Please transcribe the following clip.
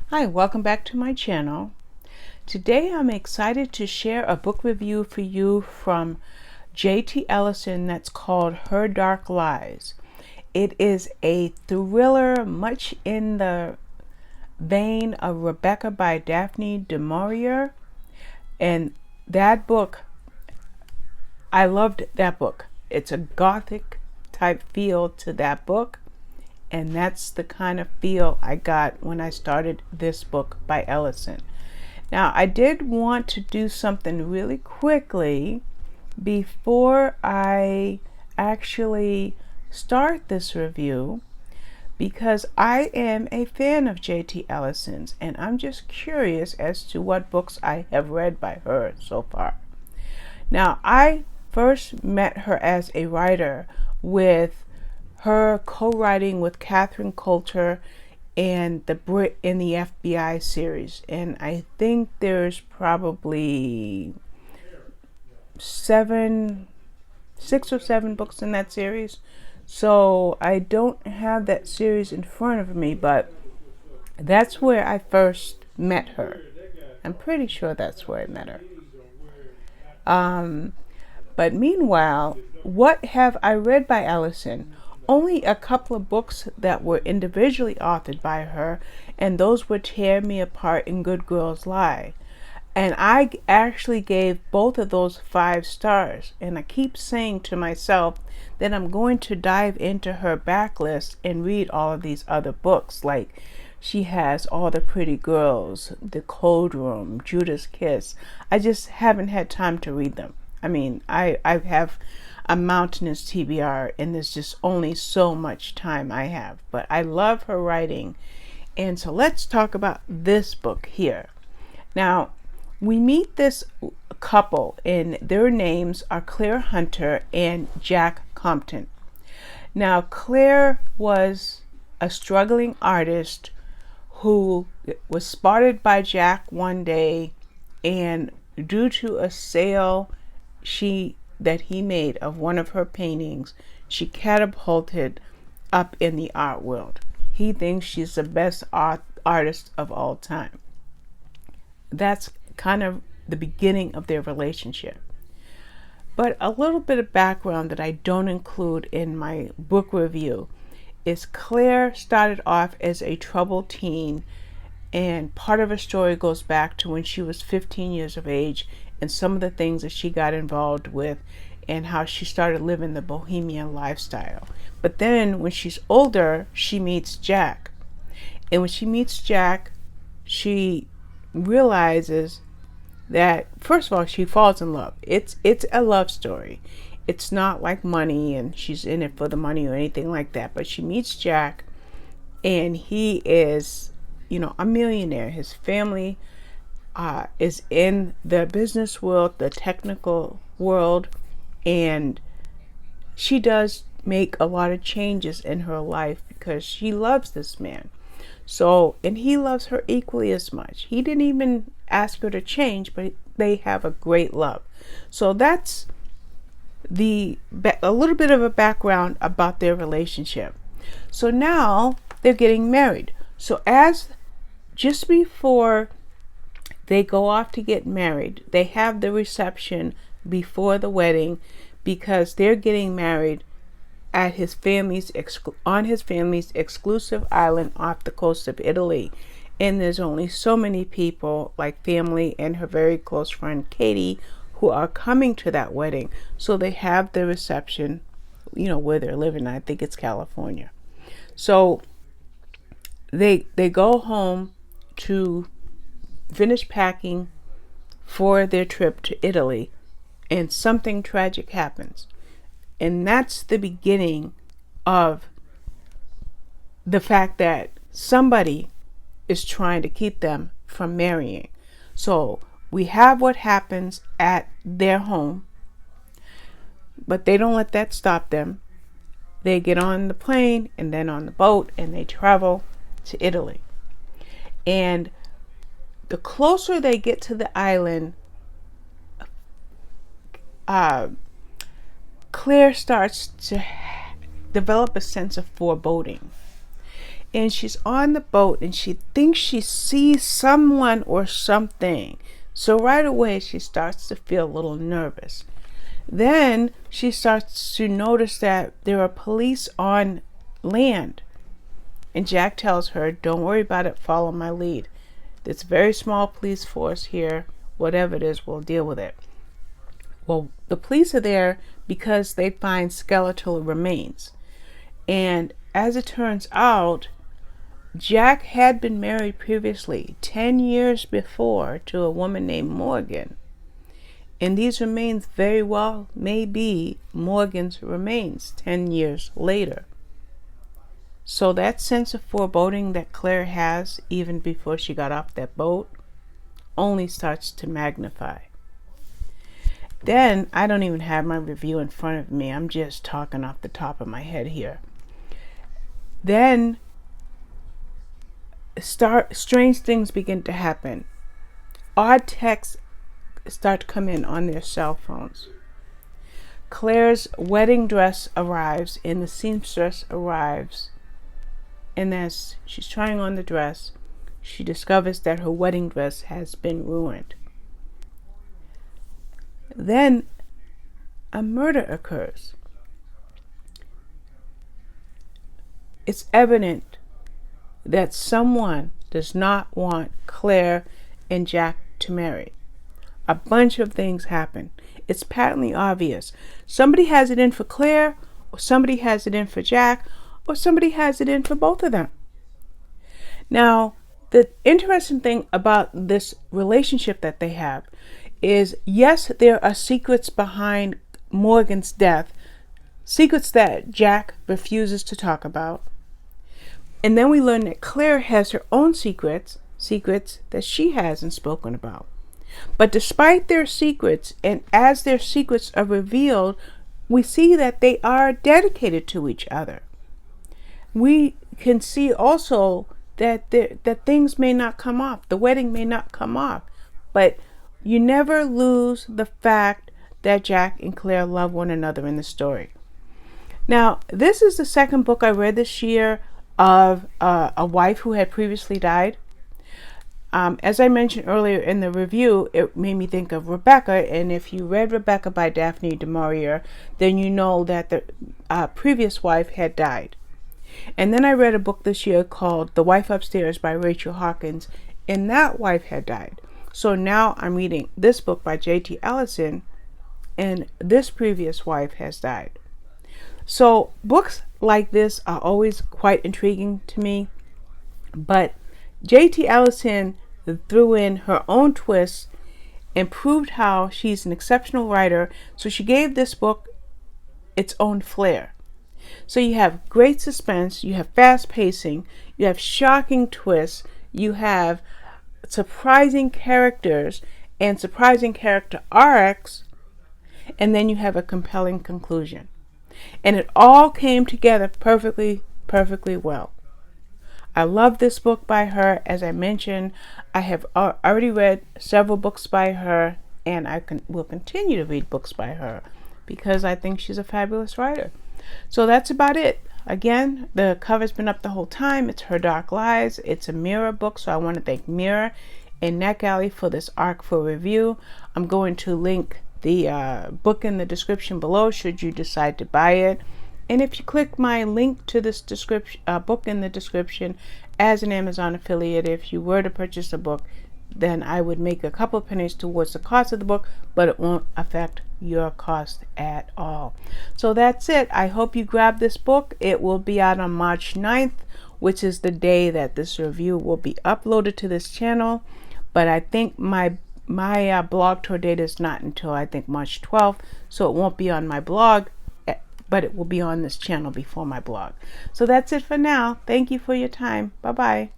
Hi, welcome back to my channel. Today I'm excited to share a book review for you from J.T. Ellison that's called Her Dark Lies. It is a thriller much in the vein of Rebecca by Daphne du Maurier, and that book, I loved that book. It's a gothic type feel to that book, and that's the kind of feel I got when I started this book by Ellison. Now, I did want to do something really quickly before I actually start this review, because I am a fan of J.T. Ellison's and I'm just curious as to what books I have read by her so far. Now, I first met her as a writer with her co-writing with Catherine Coulter and the Brit in the FBI series, and I think there's probably 6 or 7 books in that series. So I don't have that series in front of me, but that's where I first met her. I'm pretty sure that's where I met her. But meanwhile, what have I read by Ellison? Only a couple of books that were individually authored by her, and those were Tear Me Apart and Good Girls Lie. And I actually gave both of those 5 stars. And I keep saying to myself that I'm going to dive into her backlist and read all of these other books. Like she has All the Pretty Girls, The Cold Room, Judas Kiss. I just haven't had time to read them. I mean, I have a mountainous TBR, and there's just only so much time I have. But I love her writing. And so let's talk about this book here. Now, we meet this couple, and their names are Claire Hunter and Jack Compton. Now, Claire was a struggling artist who was spotted by Jack one day, and due to a sale that he made of one of her paintings, she catapulted up in the art world. He thinks she's the best artist of all time. That's kind of the beginning of their relationship. But a little bit of background that I don't include in my book review is Claire started off as a troubled teen, and part of her story goes back to when she was 15 years of age and some of the things that she got involved with and how she started living the bohemian lifestyle. But then when she's older, she meets Jack. And when she meets Jack, she realizes that, first of all, she falls in love. It's a love story. It's not like money and she's in it for the money or anything like that. But she meets Jack, and he is, a millionaire. His family is in the business world, the technical world, and she does make a lot of changes in her life because she loves this man. So, and he loves her equally as much. He didn't even ask her to change, but they have a great love. So that's a little bit of a background about their relationship. So now they're getting married. So just before they go off to get married, they have the reception before the wedding, because they're getting married at on his family's exclusive island off the coast of Italy. And there's only so many people, like family and her very close friend Katie, who are coming to that wedding. So they have the reception, where they're living. I think it's California. So they go home to finish packing for their trip to Italy, and something tragic happens. And that's the beginning of the fact that somebody is trying to keep them from marrying. So we have what happens at their home, but they don't let that stop them. They get on the plane and then on the boat, and they travel to Italy. And the closer they get to the island, Claire starts to develop a sense of foreboding. and she's on the boat and she thinks she sees someone or something. So right away she starts to feel a little nervous. Then she starts to notice that there are police on land. And Jack tells her, don't worry about it, follow my lead. There's a very small police force here. Whatever it is, we'll deal with it. Well, the police are there because they find skeletal remains. And as it turns out, Jack had been married previously, 10 years before, to a woman named Morgan. And these remains very well may be Morgan's remains 10 years later. So that sense of foreboding that Claire has even before she got off that boat only starts to magnify. Then, I don't even have my review in front of me. I'm just talking off the top of my head here. Then, strange things begin to happen. Odd texts start to come in on their cell phones. Claire's wedding dress arrives and the seamstress arrives. And as she's trying on the dress, she discovers that her wedding dress has been ruined. Then a murder occurs. It's evident that someone does not want Claire and Jack to marry. A bunch of things happen. It's patently obvious. Somebody has it in for Claire, or somebody has it in for Jack, or somebody has it in for both of them. Now, the interesting thing about this relationship that they have is, yes, there are secrets behind Morgan's death, secrets that Jack refuses to talk about. And then we learn that Claire has her own secrets that she hasn't spoken about. But despite their secrets, and as their secrets are revealed, we see that they are dedicated to each other. We can see also that things may not come off. The wedding may not come off. But you never lose the fact that Jack and Claire love one another in the story. Now, this is the second book I read this year of a wife who had previously died. As I mentioned earlier in the review, it made me think of Rebecca. And if you read Rebecca by Daphne du Maurier, then you know that the previous wife had died. And then I read a book this year called The Wife Upstairs by Rachel Hawkins, and that wife had died. So now I'm reading this book by J.T. Ellison, and this previous wife has died. So books like this are always quite intriguing to me, but J.T. Ellison threw in her own twists and proved how she's an exceptional writer, so she gave this book its own flair. So you have great suspense, you have fast pacing, you have shocking twists, you have surprising characters and surprising character arcs, and then you have a compelling conclusion. And it all came together perfectly well. I love this book by her. As I mentioned, I have already read several books by her, and I will continue to read books by her because I think she's a fabulous writer. So that's about it. Again, the cover's been up the whole time. It's Her Dark Lives. It's a Mirror book, so I want to thank Mirror and NetGalley for this arc for review. I'm going to link the book in the description below should you decide to buy it. And if you click my link to this book in the description as an Amazon affiliate, if you were to purchase a book, then I would make a couple of pennies towards the cost of the book, but it won't affect your cost at all. So that's it. I hope you grab this book. It will be out on March 9th, which is the day that this review will be uploaded to this channel. But I think my blog tour date is not until I think March 12th, so it won't be on my blog, but it will be on this channel before my blog. So that's it for now. Thank you for your time. Bye-bye.